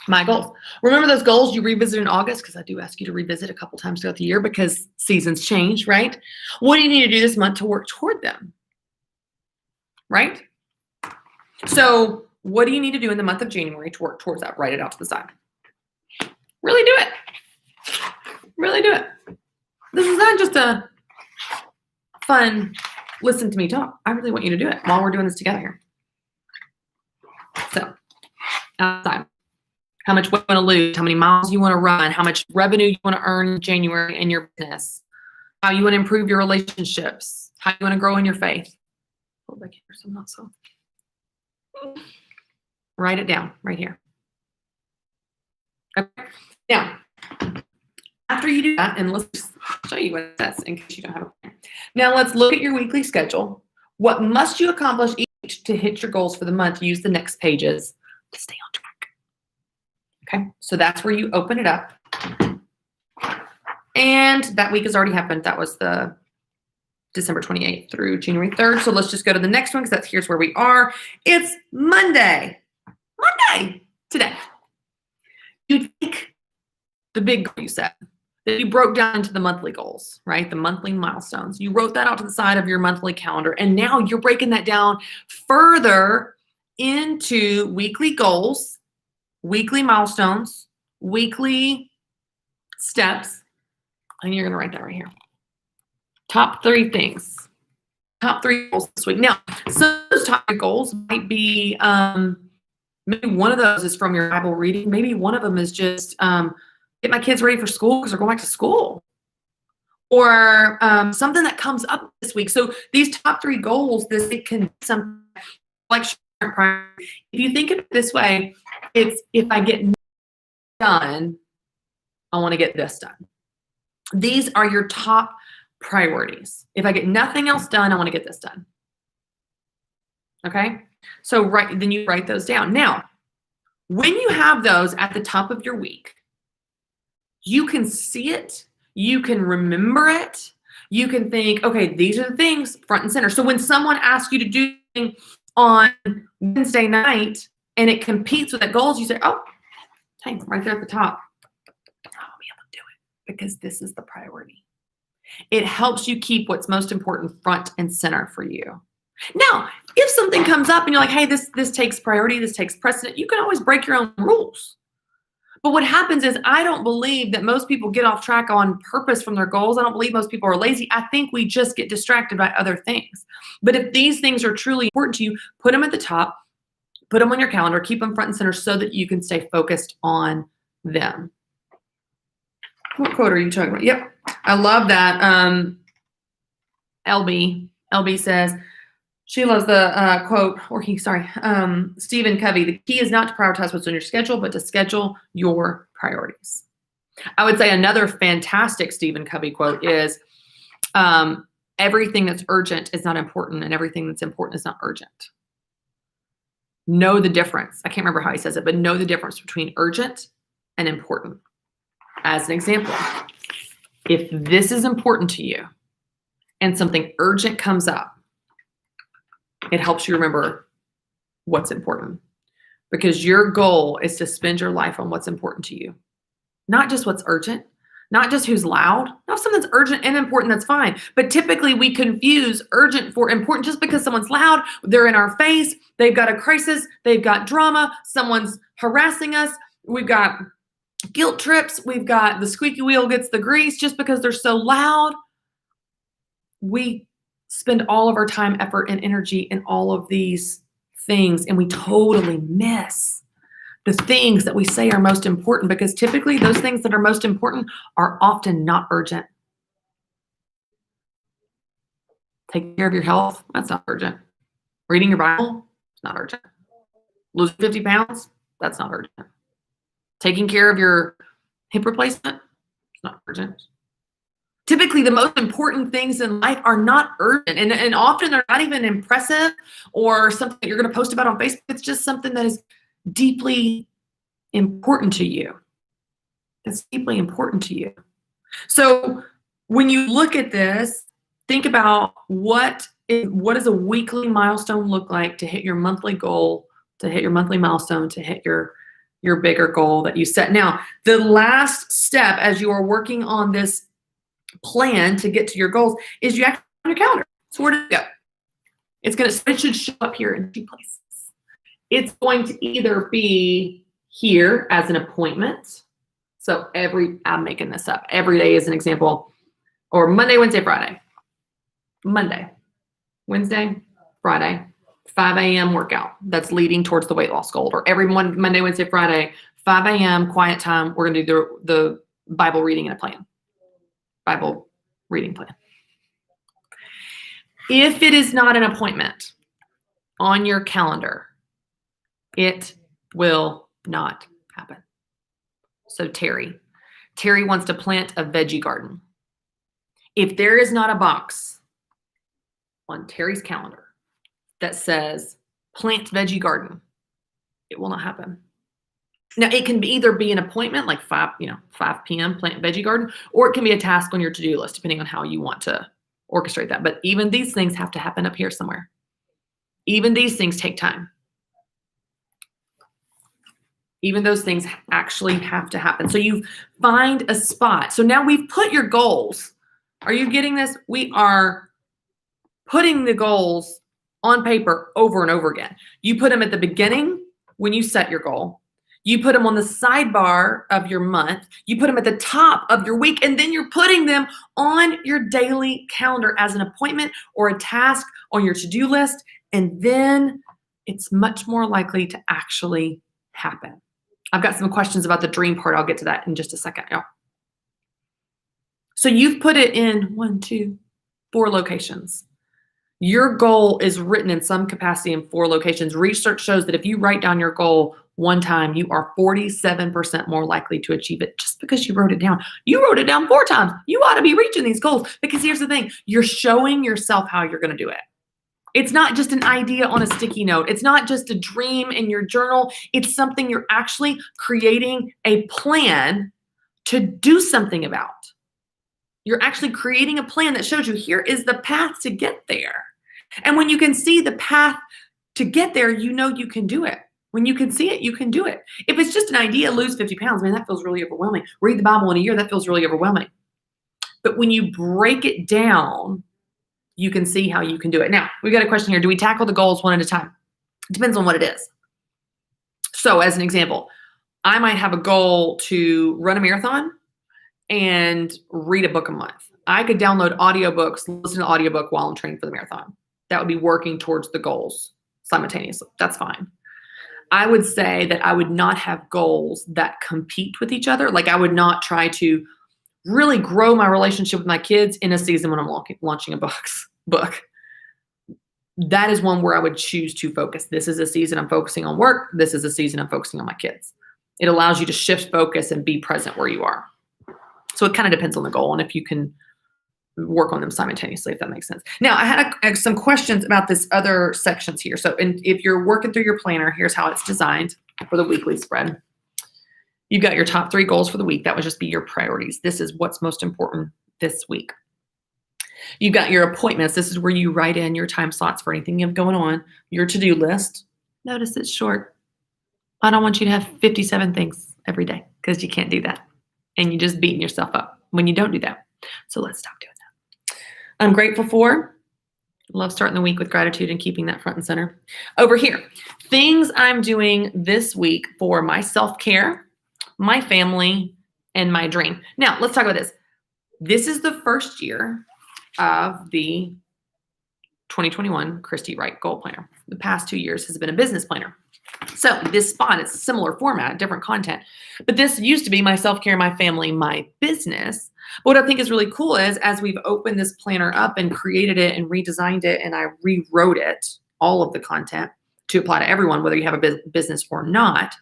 My goals. Remember those goals you revisit in August? Because I do ask you to revisit a couple times throughout the year because seasons change, right? What do you need to do this month to work toward them? Right? So what do you need to do in the month of January to work towards that? Write it out to the side. Really do it. Really do it. This is not just a fun listen to me talk. I really want you to do it while we're doing this together here. So, outside. How much weight you want to lose, how many miles you want to run, how much revenue you want to earn in January in your business, how you want to improve your relationships, how you want to grow in your faith. Hold back here so I'm not so. Write it down right here. Okay. Now, after you do that, and let's just show you what it says in case you don't have a plan. Now, let's look at your weekly schedule. What must you accomplish each to hit your goals for the month? Use the next pages to stay on track. Okay, so that's where you open it up. And that week has already happened. That was the December 28th through January 3rd. So let's just go to the next one because here's where we are. It's Monday. Monday today. You take the big goal you set that you broke down into the monthly goals, right? The monthly milestones. You wrote that out to the side of your monthly calendar. And now you're breaking that down further into weekly goals, weekly milestones, weekly steps, and you're going to write that right here. Top 3 things. Top 3 goals this week. Now, some of those top 3 goals might be, maybe one of those is from your Bible reading. Maybe one of them is just get my kids ready for school because they're going back to school. Or something that comes up this week. So these top 3 goals this week can be something like, if you think of it this way, it's if I get done, I want to get this done. These are your top priorities. If I get nothing else done, I want to get this done. Okay? So then you write those down. Now, when you have those at the top of your week, you can see it, you can remember it, you can think, okay, these are the things front and center. So when someone asks you to do something on Wednesday night and it competes with the goals, you say, oh, hey, right there at the top, I'll be able to do it because this is the priority. It helps you keep what's most important front and center for you. Now, if something comes up and you're like, hey, this takes priority, this takes precedent, you can always break your own rules. But what happens is I don't believe that most people get off track on purpose from their goals. I don't believe most people are lazy. I think we just get distracted by other things. But if these things are truly important to you, put them at the top, put them on your calendar, keep them front and center so that you can stay focused on them. What quote are you talking about? Yep. I love that. LB says, she loves the quote, Stephen Covey, the key is not to prioritize what's on your schedule, but to schedule your priorities. I would say another fantastic Stephen Covey quote is, everything that's urgent is not important, and everything that's important is not urgent. Know the difference. I can't remember how he says it, but know the difference between urgent and important. As an example, if this is important to you and something urgent comes up, It helps you remember what's important, because your goal is to spend your life on what's important to you, not just what's urgent, not just who's loud. Now, if something's urgent and important, that's fine. But typically we confuse urgent for important. Just because someone's loud, they're in our face, they've got a crisis, they've got drama, someone's harassing us, we've got guilt trips, we've got the squeaky wheel gets the grease. Just because they're so loud, we spend all of our time, effort, and energy in all of these things, and we totally miss the things that we say are most important, because typically those things that are most important are often not urgent. Taking care of your health, that's not urgent. Reading your Bible, it's not urgent. Losing 50 pounds, that's not urgent. Taking care of your hip replacement, it's not urgent. Typically, the most important things in life are not urgent, and often they're not even impressive or something that you're going to post about on Facebook. It's just something that is deeply important to you. It's deeply important to you. So when you look at this, think about what does a weekly milestone look like to hit your monthly goal, to hit your monthly milestone, to hit your bigger goal that you set. Now, the last step as you are working on this plan to get to your goals is you actually on your calendar. So where to go? It should show up here in two places. It's going to either be here as an appointment. So I'm making this up. Every day is an example. Or Monday, Wednesday, Friday. Monday, Wednesday, Friday, 5 a.m. workout. That's leading towards the weight loss goal. Or every Monday, Wednesday, Friday, 5 a.m. quiet time. We're going to do the Bible reading in a plan. Bible reading plan. If it is not an appointment on your calendar, it will not happen. So Terry wants to plant a veggie garden. If there is not a box on Terry's calendar that says plant veggie garden, it will not happen. Now, it can either be an appointment like 5 p.m. plant veggie garden, or it can be a task on your to-do list, depending on how you want to orchestrate that. But even these things have to happen up here somewhere. Even these things take time. Even those things actually have to happen. So you find a spot. So now we've put your goals. Are you getting this? We are putting the goals on paper over and over again. You put them at the beginning when you set your goal. You put them on the sidebar of your month. You put them at the top of your week, and then you're putting them on your daily calendar as an appointment or a task on your to-do list. And then it's much more likely to actually happen. I've got some questions about the dream part. I'll get to that in just a second, y'all. So you've put it in 1, 2, 4 locations. Your goal is written in some capacity in 4 locations. Research shows that if you write down your goal one time, you are 47% more likely to achieve it just because you wrote it down. You wrote it down 4 times. You ought to be reaching these goals, because here's the thing. You're showing yourself how you're going to do it. It's not just an idea on a sticky note. It's not just a dream in your journal. It's something you're actually creating a plan to do something about. You're actually creating a plan that shows you here is the path to get there. And when you can see the path to get there, you know you can do it. When you can see it, you can do it. If it's just an idea, lose 50 pounds, man, that feels really overwhelming. Read the Bible in a year, that feels really overwhelming. But when you break it down, you can see how you can do it. Now, we've got a question here. Do we tackle the goals one at a time? It depends on what it is. So as an example, I might have a goal to run a marathon and read a book a month. I could download audiobooks, listen to an audiobook while I'm training for the marathon. That would be working towards the goals simultaneously. That's fine. I would say that I would not have goals that compete with each other. Like I would not try to really grow my relationship with my kids in a season when I'm launching a book. That is one where I would choose to focus. This is a season I'm focusing on work. This is a season I'm focusing on my kids. It allows you to shift focus and be present where you are. So it kind of depends on the goal and if you can work on them simultaneously, if that makes sense. Now, I had some questions about this other sections here. So if you're working through your planner, here's how it's designed for the weekly spread. You've got your top 3 goals for the week. That would just be your priorities. This is what's most important this week. You've got your appointments. This is where you write in your time slots for anything you have going on. Your to-do list. Notice it's short. I don't want you to have 57 things every day because you can't do that. And you're just beating yourself up when you don't do that. So let's stop doing that. I'm grateful for. Love starting the week with gratitude and keeping that front and center. Over here, things I'm doing this week for my self-care, my family, and my dream. Now, let's talk about this. This is the first year of the 2021 Christy Wright Goal Planner. The past 2 years has been a business planner. So this spot is similar format, different content. But this used to be my self-care, my family, my business. But what I think is really cool is as we've opened this planner up and created it and redesigned it and I rewrote it, all of the content to apply to everyone, whether you have a business or not,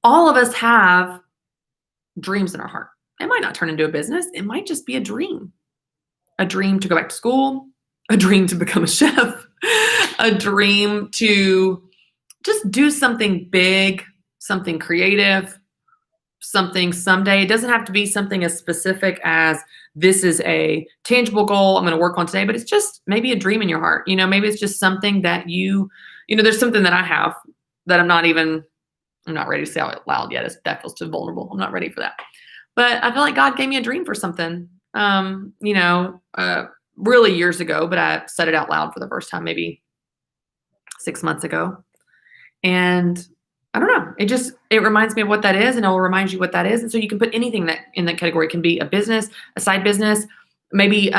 all of us have dreams in our heart. It might not turn into a business. It might just be a dream to go back to school, a dream to become a chef, a dream to just do something big, something creative, something someday. It doesn't have to be something as specific as this is a tangible goal I'm going to work on today, but it's just maybe a dream in your heart. Maybe it's just something that there's something that I have that I'm not ready to say out loud yet. That feels too vulnerable. I'm not ready for that. But I feel like God gave me a dream for something, really years ago, but I said it out loud for the first time, maybe 6 months ago. And I don't know, it reminds me of what that is, and it will remind you what that is. And so you can put anything that in that category. It can be a business, a side business. Maybe,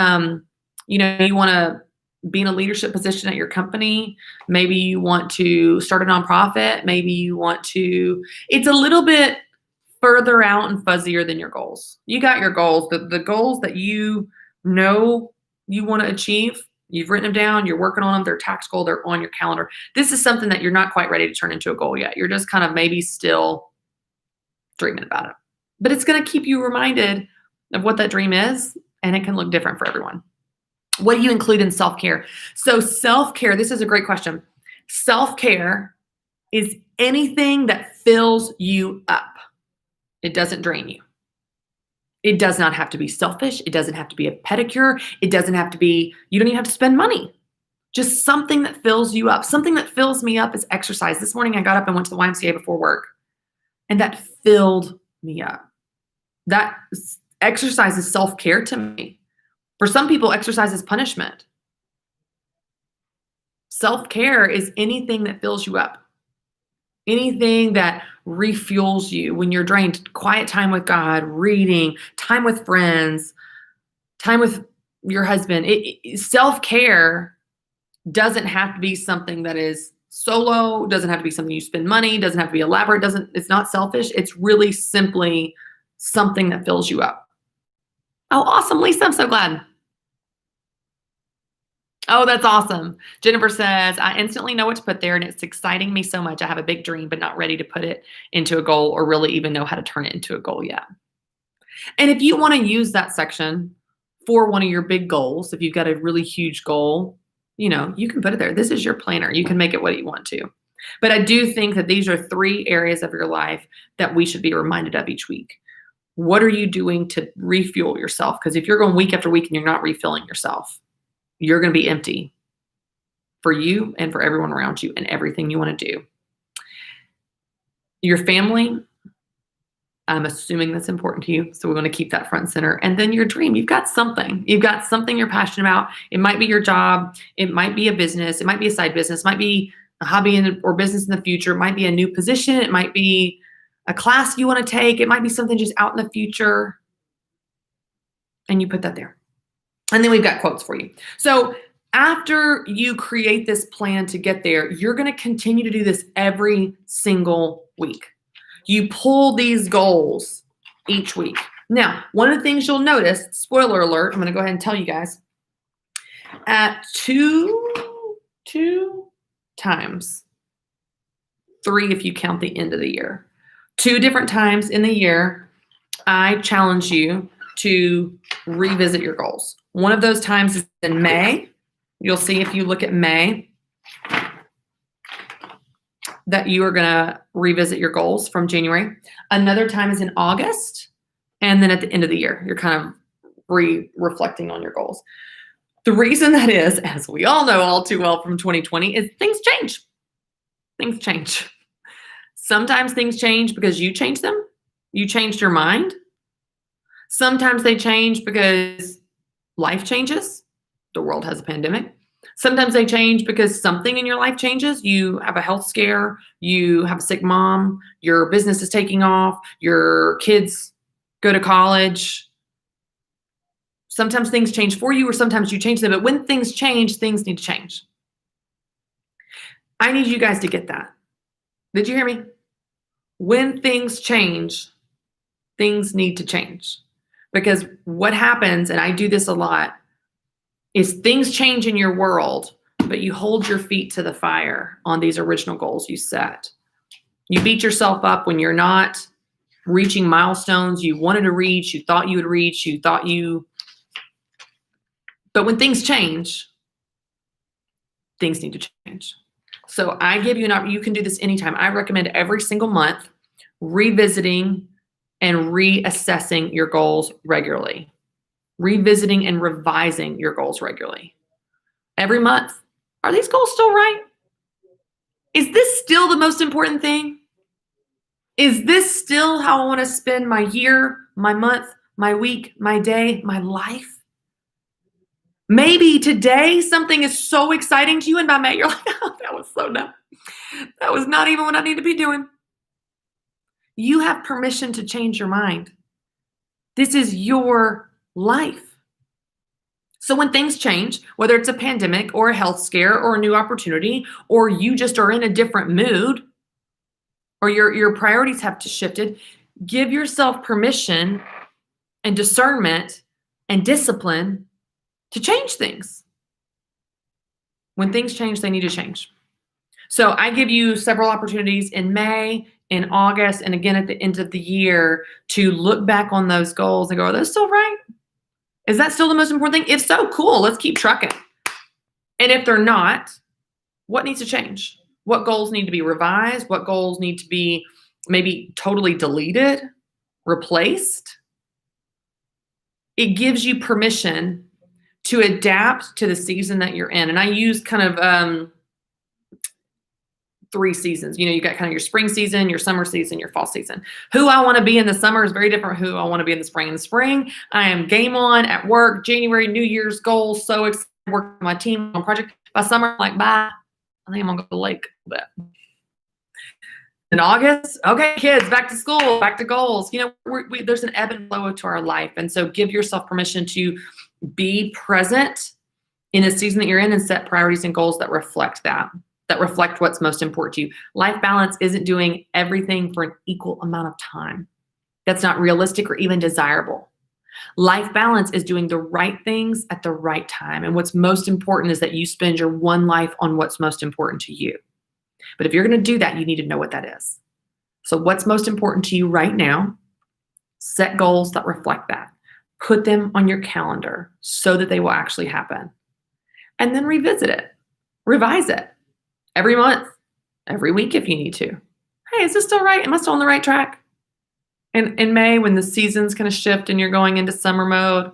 you want to be in a leadership position at your company. Maybe you want to start a nonprofit. Maybe you want to, it's a little bit further out and fuzzier than your goals. You got your goals, the goals that you know you want to achieve. You've written them down, you're working on them, they're tactical, they're on your calendar. This is something that you're not quite ready to turn into a goal yet. You're just kind of maybe still dreaming about it. But it's going to keep you reminded of what that dream is, and it can look different for everyone. What do you include in self-care? So self-care, this is a great question. Self-care is anything that fills you up. It doesn't drain you. It does not have to be selfish. It doesn't have to be a pedicure. It doesn't have to be, you don't even have to spend money. Just something that fills you up. Something that fills me up is exercise. This morning I got up and went to the YMCA before work, and that filled me up. That exercise is self-care to me. For some people, exercise is punishment. Self-care is anything that fills you up. Anything that refuels you when you're drained. Quiet time with God, reading, time with friends, time with your husband. Self-care doesn't have to be something that is solo, doesn't have to be something you spend money, doesn't have to be elaborate, it's not selfish. It's really simply something that fills you up. Oh, awesome, Lisa, I'm so glad. Oh, that's awesome. Jennifer says, I instantly know what to put there, and it's exciting me so much. I have a big dream, but not ready to put it into a goal or really even know how to turn it into a goal yet. And if you want to use that section for one of your big goals, if you've got a really huge goal, you can put it there. This is your planner. You can make it what you want to. But I do think that these are 3 areas of your life that we should be reminded of each week. What are you doing to refuel yourself? Because if you're going week after week and you're not refilling yourself, you're going to be empty for you and for everyone around you and everything you want to do. Your family, I'm assuming that's important to you. So we're going to keep that front and center. And then your dream, you've got something you're passionate about. It might be your job. It might be a business. It might be a side business. It might be a hobby or business in the future. It might be a new position. It might be a class you want to take. It might be something just out in the future. And you put that there. And then we've got quotes for you. So after you create this plan to get there, you're going to continue to do this every single week. You pull these goals each week. Now, one of the things you'll notice, spoiler alert, I'm going to go ahead and tell you guys, at two times, 3 if you count the end of the year, 2 different times in the year, I challenge you to revisit your goals. One of those times is in May. You'll see if you look at May that you are going to revisit your goals from January. Another time is in August. And then at the end of the year, you're kind of reflecting on your goals. The reason that is, as we all know all too well from 2020, is things change. Things change. Sometimes things change because you changed them. You changed your mind. Sometimes they change because life changes. The world has a pandemic. Sometimes they change because something in your life changes. You have a health scare. You have a sick mom. Your business is taking off. Your kids go to college. Sometimes things change for you, or sometimes you change them. But when things change, things need to change. I need you guys to get that. Did you hear me? When things change, things need to change. Because what happens, and I do this a lot, is things change in your world, but you hold your feet to the fire on these original goals you set. You beat yourself up when you're not reaching milestones you wanted to reach, you thought you would reach, but when things change, things need to change. So I give you you can do this anytime. I recommend every single month revisiting and reassessing your goals regularly. Revisiting and revising your goals regularly. Every month. Are these goals still right? Is this still the most important thing? Is this still how I want to spend my year, my month, my week, my day, my life? Maybe today something is so exciting to you, and by May you're like, oh, that was so dumb. That was not even what I need to be doing. You have permission to change your mind. This is your life. So when things change, whether it's a pandemic or a health scare or a new opportunity, or you just are in a different mood, or your priorities have shifted, give yourself permission and discernment and discipline to change things. When things change, they need to change. So I give you several opportunities in May, in August, and again at the end of the year to look back on those goals and go, are those still right? Is that still the most important thing? If so, cool, let's keep trucking. And if they're not, what needs to change? What goals need to be revised? What goals need to be maybe totally deleted, replaced? It gives you permission to adapt to the season that you're in. And I use kind of 3 seasons. You got kind of your spring season, your summer season, your fall season. Who I want to be in the summer is very different from who I want to be in the spring. In the spring, I am game on at work, January, New Year's goals, so excited to work with my team on project. By summer, I'm like, bye. I think I'm going to go to the lake a bit. In August, okay, kids, back to school, back to goals. There's an ebb and flow to our life. And so give yourself permission to be present in the season that you're in and set priorities and goals that reflect that reflect what's most important to you. Life balance isn't doing everything for an equal amount of time. That's not realistic or even desirable. Life balance is doing the right things at the right time. And what's most important is that you spend your one life on what's most important to you. But if you're going to do that, you need to know what that is. So what's most important to you right now? Set goals that reflect that. Put them on your calendar so that they will actually happen. And then revisit it. Revise it. Every month. Every week if you need to. Hey, is this still right? Am I still on the right track? In May, when the seasons kind of shift and you're going into summer mode,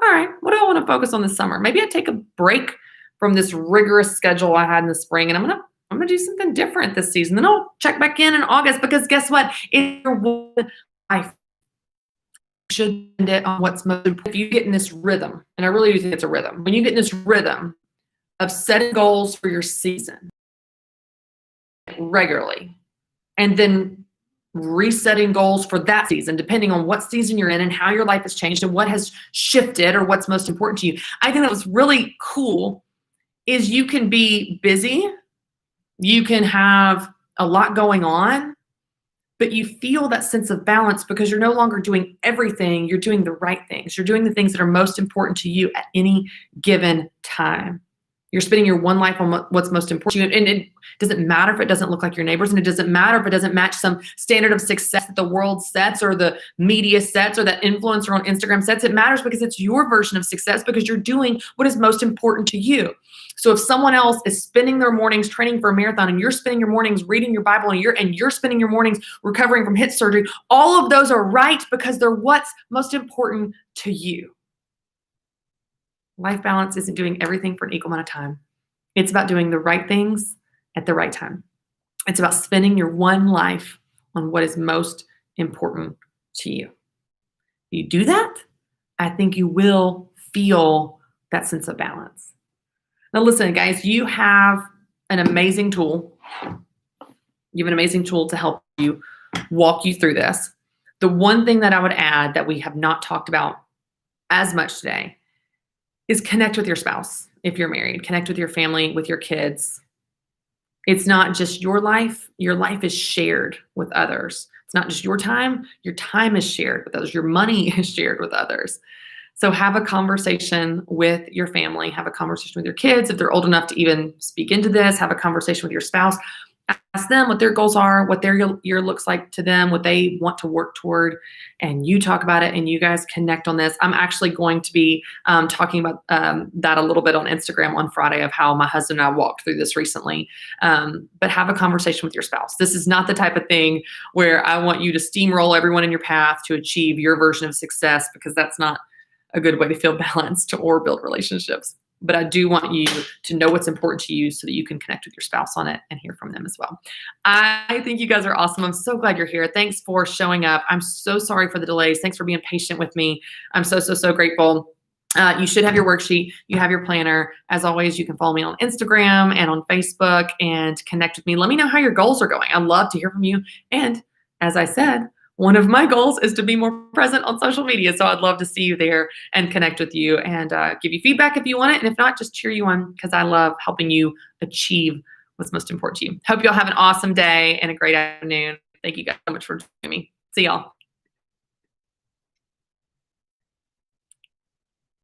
all right, what do I want to focus on this summer? Maybe I take a break from this rigorous schedule I had in the spring, and I'm gonna do something different this season. Then I'll check back in August, because guess what? It's your one life. You should end it on what's most important. If you get in this rhythm, and I really do think it's a rhythm, when you get in this rhythm of setting goals for your season regularly, and then resetting goals for that season, depending on what season you're in and how your life has changed and what has shifted or what's most important to you. I think that was really cool is you can be busy, you can have a lot going on, but you feel that sense of balance because you're no longer doing everything, you're doing the right things. You're doing the things that are most important to you at any given time. You're spending your one life on what's most important to you. And it doesn't matter if it doesn't look like your neighbors, and it doesn't matter if it doesn't match some standard of success that the world sets or the media sets or that influencer on Instagram sets. It matters because it's your version of success, because you're doing what is most important to you. So if someone else is spending their mornings training for a marathon, and you're spending your mornings reading your Bible, and you're spending your mornings recovering from hip surgery, all of those are right because they're what's most important to you. Life balance isn't doing everything for an equal amount of time. It's about doing the right things at the right time. It's about spending your one life on what is most important to you. You do that, I think you will feel that sense of balance. Now, listen, guys, you have an amazing tool. You have an amazing tool to help you walk you through this. The one thing that I would add that we have not talked about as much today is connect with your spouse. If you're married, connect with your family, with your kids. It's not just your life is shared with others. It's not just your time is shared with others. Your money is shared with others. So have a conversation with your family, have a conversation with your kids. If they're old enough to even speak into this, have a conversation with your spouse. Ask them what their goals are, what their year looks like to them, what they want to work toward, and you talk about it and you guys connect on this. I'm actually going to be talking about that a little bit on Instagram on Friday of how my husband and I walked through this recently. But have a conversation with your spouse. This is not the type of thing where I want you to steamroll everyone in your path to achieve your version of success, because that's not a good way to feel balanced or build relationships. But I do want you to know what's important to you so that you can connect with your spouse on it and hear from them as well. I think you guys are awesome. I'm so glad you're here. Thanks for showing up. I'm so sorry for the delays. Thanks for being patient with me. I'm so grateful. You should have your worksheet. You have your planner. As always, you can follow me on Instagram and on Facebook and connect with me. Let me know how your goals are going. I'd love to hear from you. And as I said, one of my goals is to be more present on social media. So I'd love to see you there and connect with you and give you feedback if you want it. And if not, just cheer you on, because I love helping you achieve what's most important to you. Hope you all have an awesome day and a great afternoon. Thank you guys so much for joining me. See y'all.